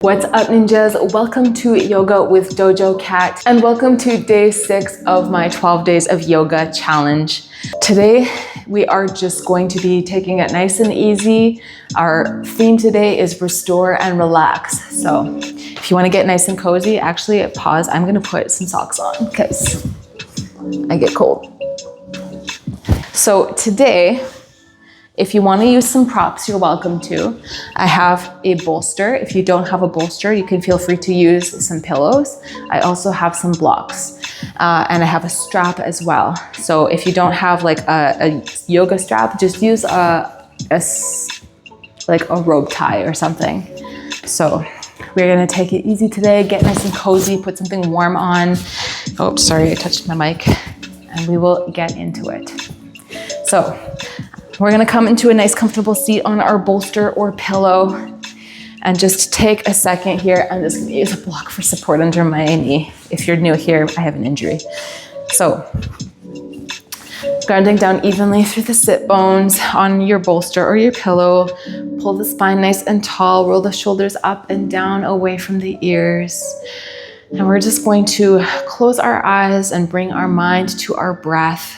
What's up, ninjas? Welcome to Yoga with Dojo Cat and welcome to day 6 of my 12 days of yoga challenge. Today we are just going to be taking it nice and easy. Our theme today is restore and relax. So if you want to get nice and cozy, actually pause. I'm going to put some socks on because I get cold. So today, if you want to use some props, you're welcome to. I have a bolster. If you don't have a bolster, you can feel free to use some pillows. I also have some blocks and I have a strap as well. So if you don't have like a yoga strap, just use like a rope tie or something. So we're gonna take it easy today, get nice and cozy, put something warm on. Oh, sorry, I touched my mic. And we will get into it. So we're gonna come into a nice comfortable seat on our bolster or pillow and just take a second here. I'm just gonna use a block for support under my knee. If you're new here, I have an injury. So grounding down evenly through the sit bones on your bolster or your pillow. Pull the spine nice and tall, roll the shoulders up and down away from the ears. And we're just going to close our eyes and bring our mind to our breath.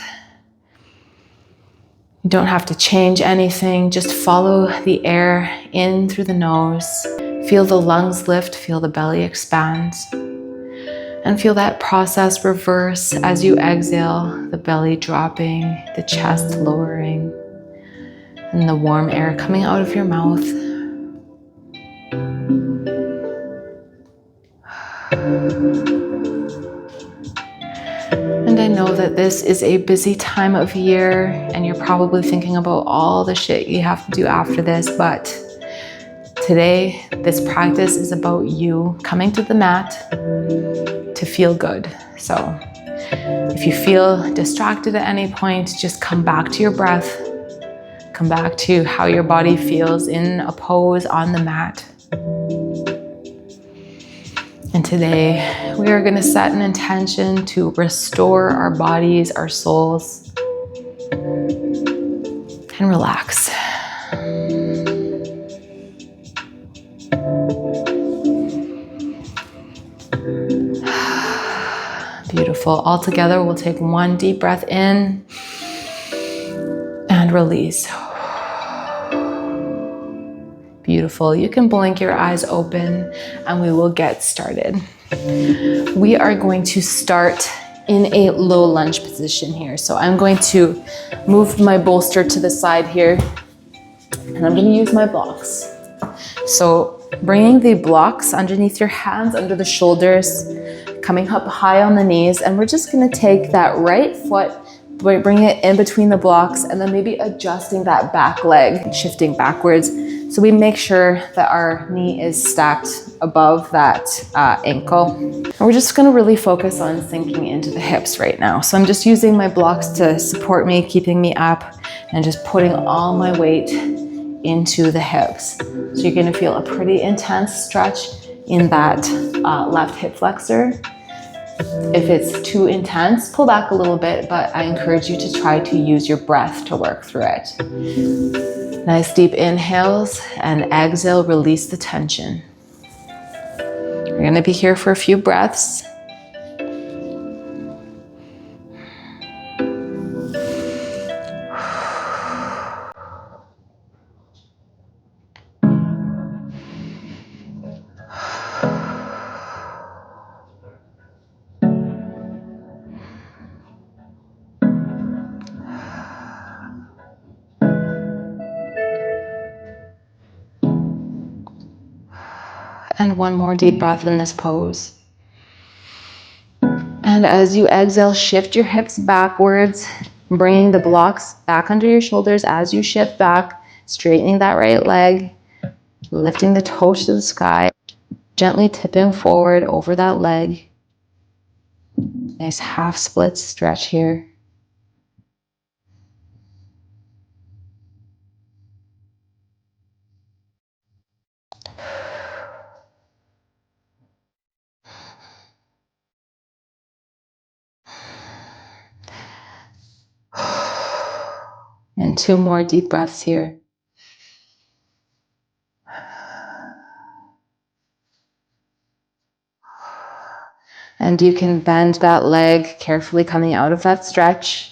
You don't have to change anything, just follow the air in through the nose. Feel the lungs lift, feel the belly expand. And feel that process reverse as you exhale, the belly dropping, the chest lowering, and the warm air coming out of your mouth. And I know that this is a busy time of year and you're probably thinking about all the shit you have to do after this, but today, this practice is about you coming to the mat to feel good. So if you feel distracted at any point, just come back to your breath. Come back to how your body feels in a pose on the mat. And today, we are going to set an intention to restore our bodies, our souls, and relax. Beautiful. All together, we'll take one deep breath in and release. Beautiful. You can blink your eyes open and we will get started. We are going to start in a low lunge position here. So I'm going to move my bolster to the side here and I'm going to use my blocks. So bringing the blocks underneath your hands, under the shoulders, coming up high on the knees, and we're just going to take that right foot, bring it in between the blocks, and then maybe adjusting that back leg, shifting backwards. So we make sure that our knee is stacked above that ankle. And we're just gonna really focus on sinking into the hips right now. So I'm just using my blocks to support me, keeping me up, and just putting all my weight into the hips. So you're gonna feel a pretty intense stretch in that left hip flexor. If it's too intense, pull back a little bit, but I encourage you to try to use your breath to work through it. Nice deep inhales and exhale, release the tension. We're going to be here for a few breaths. And one more deep breath in this pose. And as you exhale, shift your hips backwards, bringing the blocks back under your shoulders as you shift back, straightening that right leg, lifting the toes to the sky, gently tipping forward over that leg. Nice half split stretch here. And 2 more deep breaths here. And you can bend that leg carefully coming out of that stretch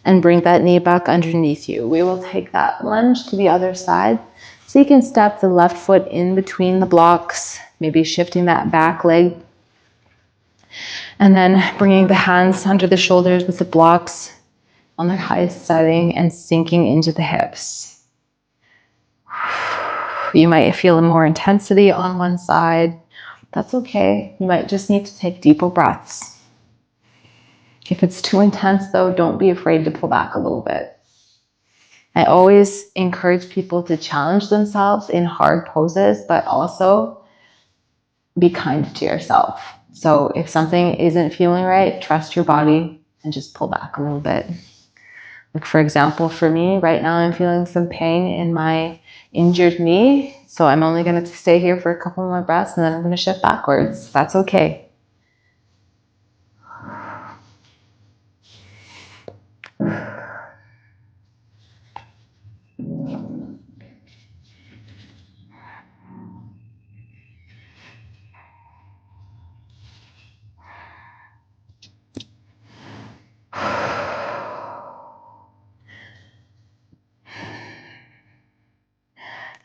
and bring that knee back underneath you. We will take that lunge to the other side. So you can step the left foot in between the blocks, maybe shifting that back leg. And then bringing the hands under the shoulders with the blocks on their highest setting and sinking into the hips. You might feel more intensity on one side. That's okay. You might just need to take deeper breaths. If it's too intense though, don't be afraid to pull back a little bit. I always encourage people to challenge themselves in hard poses, but also be kind to yourself. So if something isn't feeling right, trust your body and just pull back a little bit. Like for example, for me, right now I'm feeling some pain in my injured knee. So I'm only going to stay here for a couple more breaths and then I'm going to shift backwards. That's okay.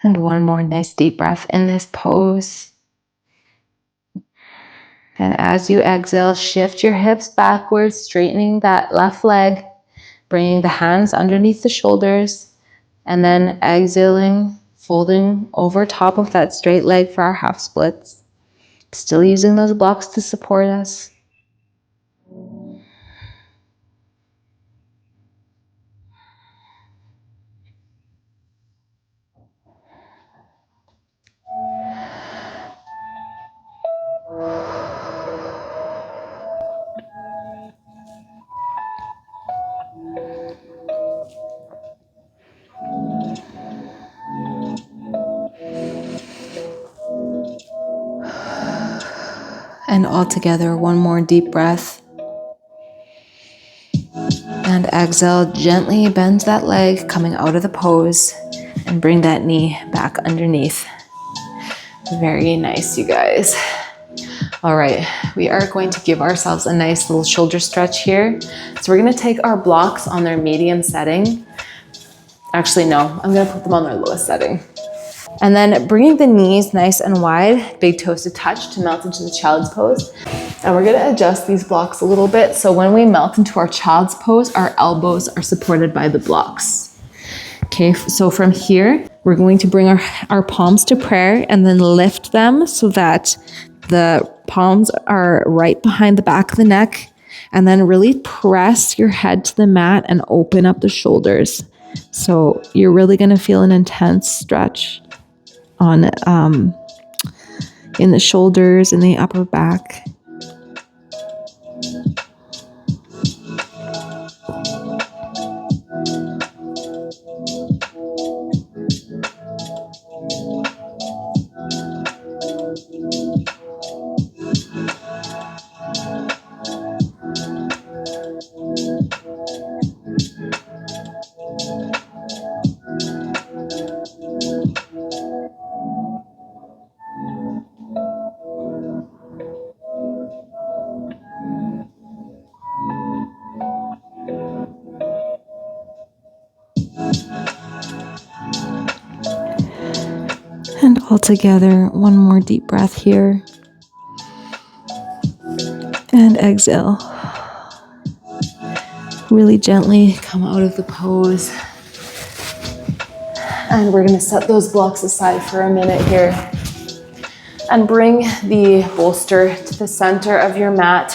And one more nice deep breath in this pose. And as you exhale, shift your hips backwards, straightening that left leg, bringing the hands underneath the shoulders, and then exhaling, folding over top of that straight leg for our half splits. Still using those blocks to support us. And all together, one more deep breath. And exhale, gently bend that leg coming out of the pose and bring that knee back underneath. Very nice, you guys. All right, we are going to give ourselves a nice little shoulder stretch here. So we're gonna take our blocks on their medium setting. Actually, no, I'm gonna put them on their lowest setting. And then bringing the knees nice and wide, big toes to touch to melt into the child's pose. And we're gonna adjust these blocks a little bit. So when we melt into our child's pose, our elbows are supported by the blocks. Okay, so from here, we're going to bring our palms to prayer and then lift them so that the palms are right behind the back of the neck. And then really press your head to the mat and open up the shoulders. So you're really gonna feel an intense stretch on in the shoulders and the upper back. And all together, one more deep breath here. And exhale. Really gently come out of the pose. And we're gonna set those blocks aside for a minute here. And bring the bolster to the center of your mat,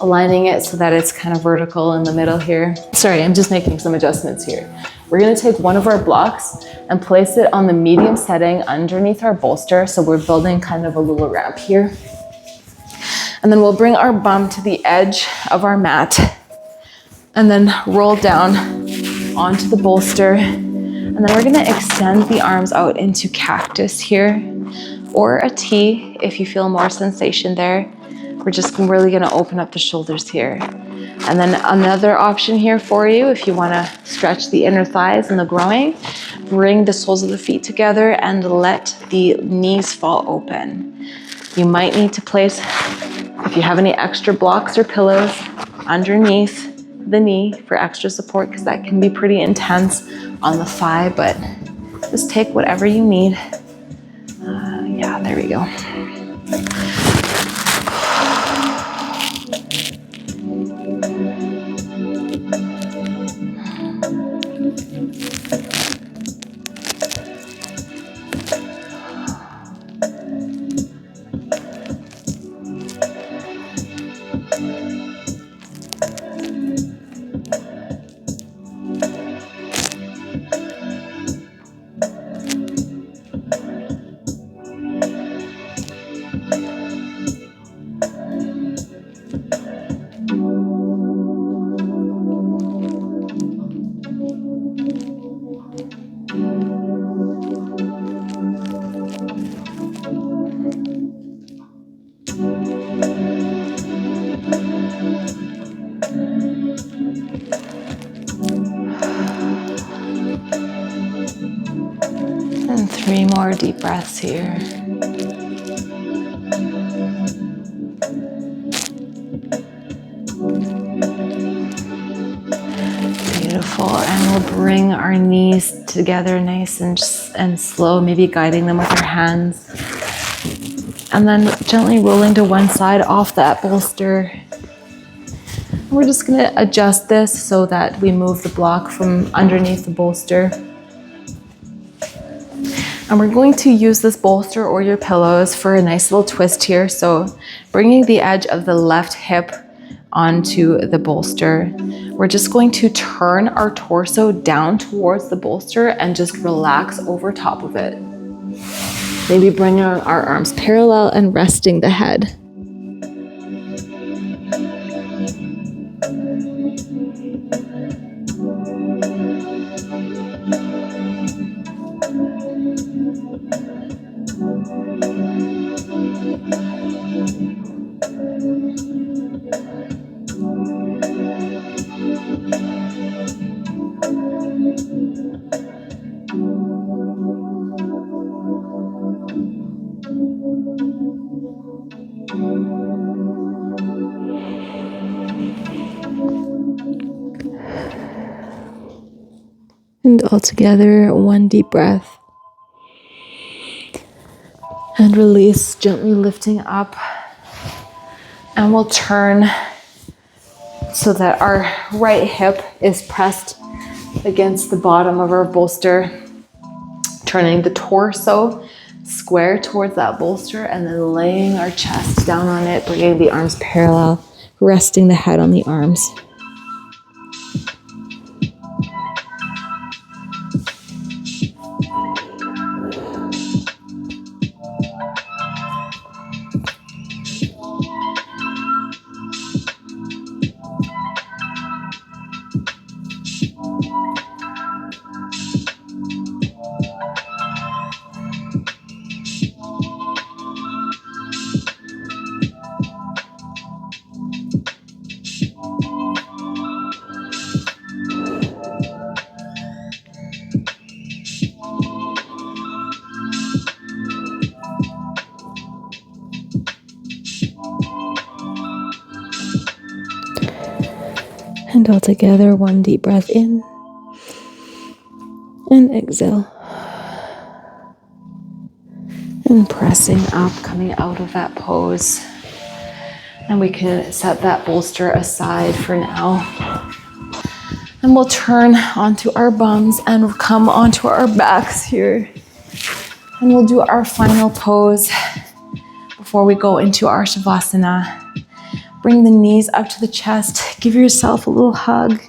aligning it so that it's kind of vertical in the middle here. Sorry, I'm just making some adjustments here. We're gonna take one of our blocks and place it on the medium setting underneath our bolster. So we're building kind of a little ramp here. And then we'll bring our bum to the edge of our mat and then roll down onto the bolster. And then we're gonna extend the arms out into cactus here, or a T if you feel more sensation there. We're just really gonna open up the shoulders here. And then another option here for you, if you wanna stretch the inner thighs and the groin, bring the soles of the feet together and let the knees fall open. You might need to place If you have any extra blocks or pillows underneath the knee for extra support, because that can be pretty intense on the thigh, but just take whatever you need. Yeah, there we go. And 3 more deep breaths here. Beautiful. And we'll bring our knees together nice and slow, maybe guiding them with our hands. And then gently rolling to one side off that bolster. We're just going to adjust this so that we move the block from underneath the bolster. And we're going to use this bolster or your pillows for a nice little twist here. So bringing the edge of the left hip onto the bolster. We're just going to turn our torso down towards the bolster and just relax over top of it. Maybe bringing our arms parallel and resting the head. And all together, one deep breath. And release, gently lifting up. And we'll turn so that our right hip is pressed against the bottom of our bolster. Turning the torso square towards that bolster and then laying our chest down on it, bringing the arms parallel, resting the head on the arms. And all together, one deep breath in and exhale. And pressing up, coming out of that pose. And we can set that bolster aside for now. And we'll turn onto our bums and we'll come onto our backs here. And we'll do our final pose before we go into our Shavasana. Bring the knees up to the chest. Give yourself a little hug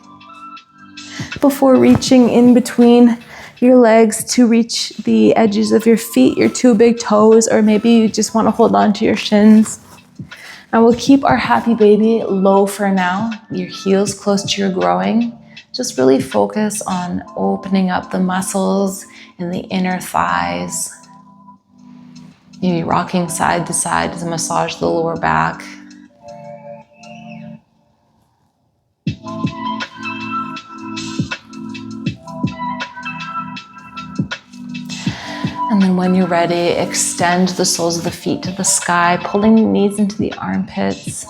before reaching in between your legs to reach the edges of your feet, your 2 big toes, or maybe you just want to hold on to your shins. And we'll keep our happy baby low for now, your heels close to your groin. Just really focus on opening up the muscles in the inner thighs. Maybe rocking side to side to massage the lower back. And then when you're ready, extend the soles of the feet to the sky, pulling the knees into the armpits.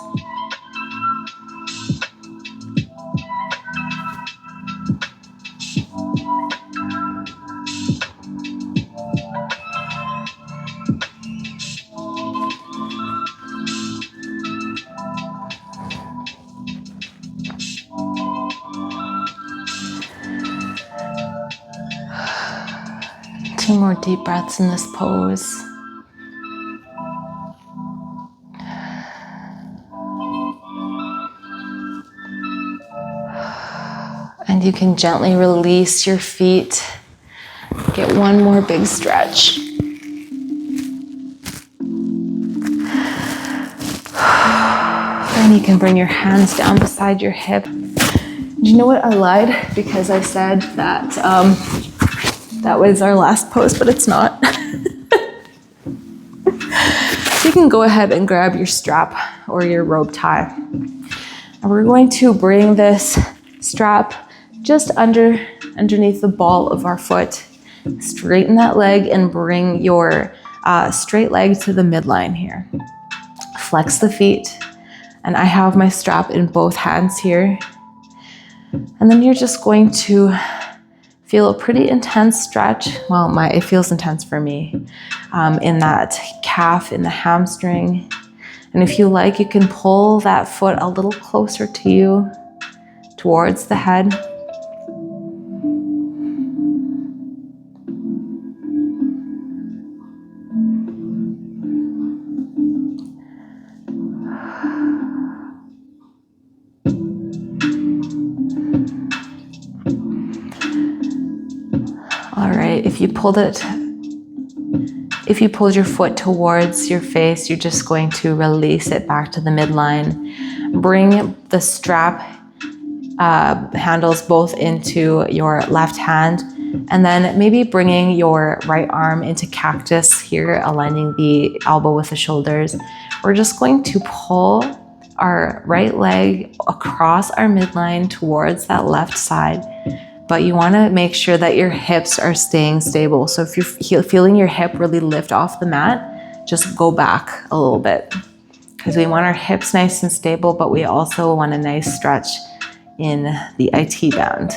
Two more deep breaths in this pose. And you can gently release your feet. Get one more big stretch. And you can bring your hands down beside your hip. Do you know what? I lied because I said that that was our last pose, but it's not. You can go ahead and grab your strap or your rope tie. And we're going to bring this strap just underneath the ball of our foot. Straighten that leg and bring your straight leg to the midline here. Flex the feet. And I have my strap in both hands here. And then you're just going to feel a pretty intense stretch. Well, it feels intense for me in that calf, in the hamstring. And if you like, you can pull that foot a little closer to you, towards the head. All right, if you pulled your foot towards your face, you're just going to release it back to the midline. Bring the strap handles both into your left hand, and then maybe bringing your right arm into cactus here, aligning the elbow with the shoulders. We're just going to pull our right leg across our midline towards that left side. But you want to make sure that your hips are staying stable. So if you're feeling your hip really lift off the mat, just go back a little bit. Because we want our hips nice and stable, but we also want a nice stretch in the IT band.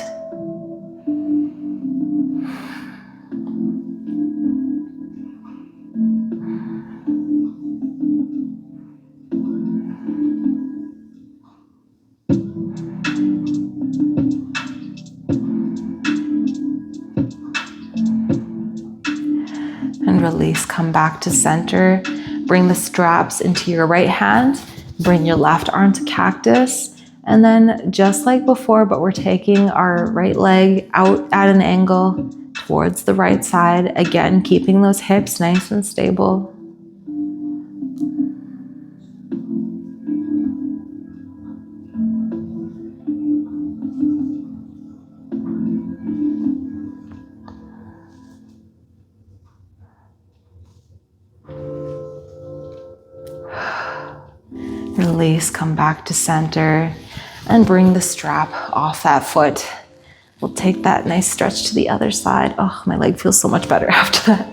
And release, come back to center. Bring the straps into your right hand. Bring your left arm to cactus. And then just like before, but we're taking our right leg out at an angle towards the right side. Again, keeping those hips nice and stable. Release, come back to center, and bring the strap off that foot. We'll take that nice stretch to the other side. Oh, my leg feels so much better after that.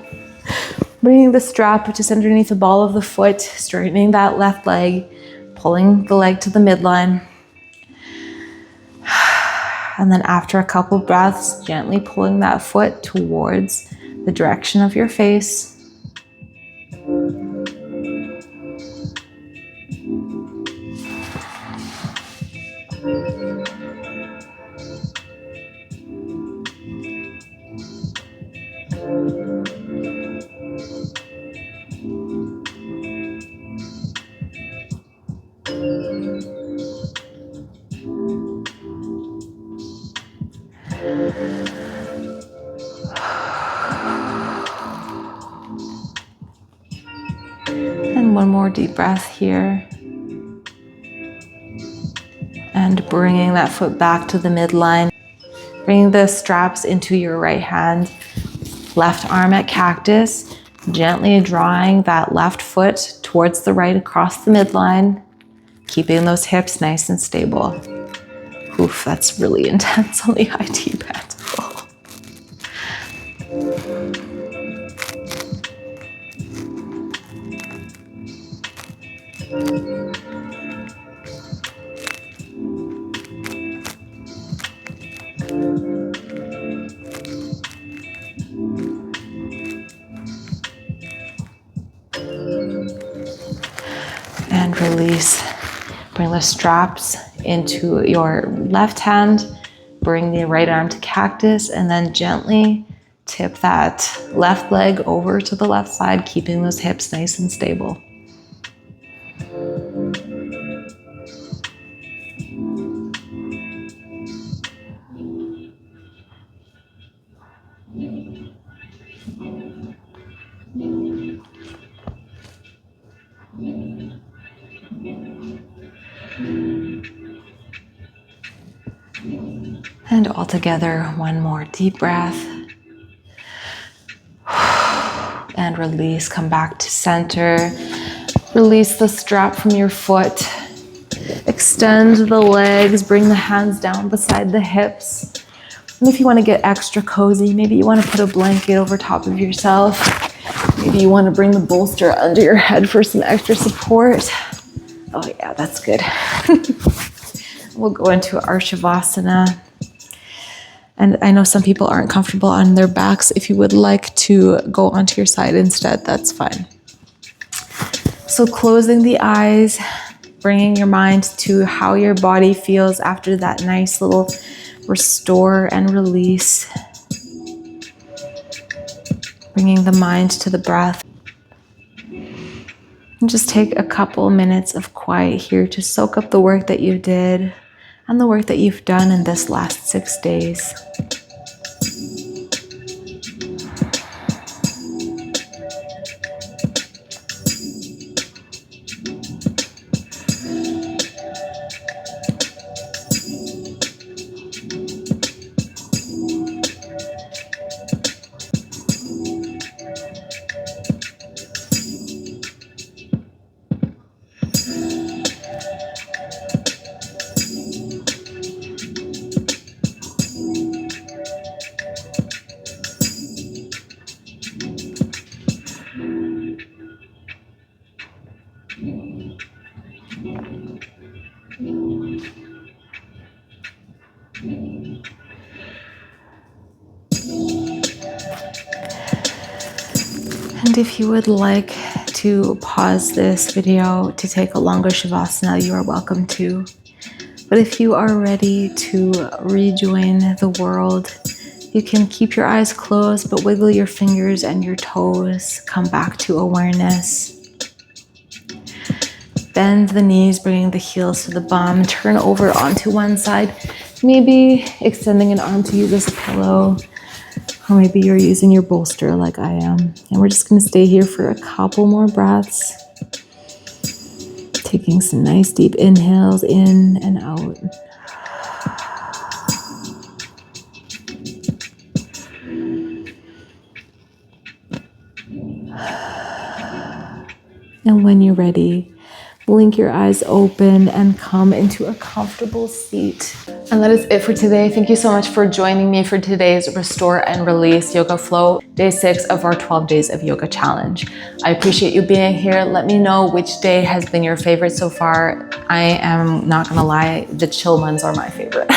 Bringing the strap just underneath the ball of the foot, straightening that left leg, pulling the leg to the midline. And then after a couple breaths, gently pulling that foot towards the direction of your face. And one more deep breath here. And bringing that foot back to the midline. Bring the straps into your right hand. Left arm at cactus. Gently drawing that left foot towards the right across the midline. Keeping those hips nice and stable. Oof, that's really intense on the IT band. And release. Bring the straps into your left hand, bring the right arm to cactus, and then gently tip that left leg over to the left side, keeping those hips nice and stable. And all together, one more deep breath. And release, come back to center. Release the strap from your foot. Extend the legs, bring the hands down beside the hips. And if you want to get extra cozy, maybe you want to put a blanket over top of yourself. Maybe you want to bring the bolster under your head for some extra support. Oh yeah, that's good. We'll go into our Shavasana. And I know some people aren't comfortable on their backs. If you would like to go onto your side instead, that's fine. So closing the eyes, bringing your mind to how your body feels after that nice little restore and release. Bringing the mind to the breath. And just take a couple minutes of quiet here to soak up the work that you did and the work that you've done in this last 6 days. And if you would like to pause this video to take a longer Shavasana, you are welcome to. But if you are ready to rejoin the world, you can keep your eyes closed, but wiggle your fingers and your toes. Come back to awareness. Bend the knees, bringing the heels to the bum. Turn over onto one side. Maybe extending an arm to use as a pillow. Or maybe you're using your bolster like I am. And we're just going to stay here for a couple more breaths. Taking some nice deep inhales in and out. And when you're ready, blink your eyes open and come into a comfortable seat. And that is it for today. Thank you so much for joining me for today's Restore and Release Yoga Flow, day 6 of our 12 Days of Yoga Challenge. I appreciate you being here. Let me know which day has been your favorite so far. I am not gonna lie, the chill ones are my favorite.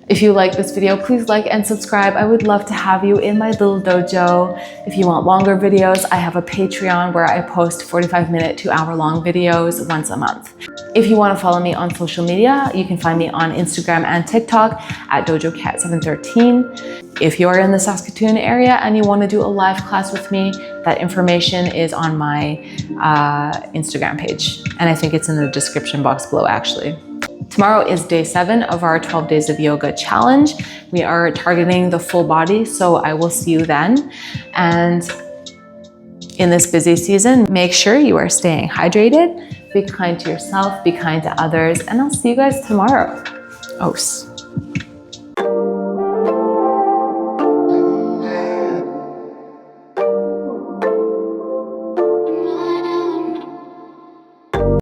If you like this video, please like and subscribe. I would love to have you in my little dojo. If you want longer videos, I have a Patreon where I post 45-minute to hour-long videos once a month. If you want to follow me on social media, you can find me on Instagram and TikTok at DojoCat713. If you are in the Saskatoon area and you want to do a live class with me, that information is on my Instagram page. And I think it's in the description box below, actually. Tomorrow is day 7 of our 12 Days of Yoga Challenge. We are targeting the full body, so I will see you then. And in this busy season, make sure you are staying hydrated, be kind to yourself, be kind to others, and I'll see you guys tomorrow. Os.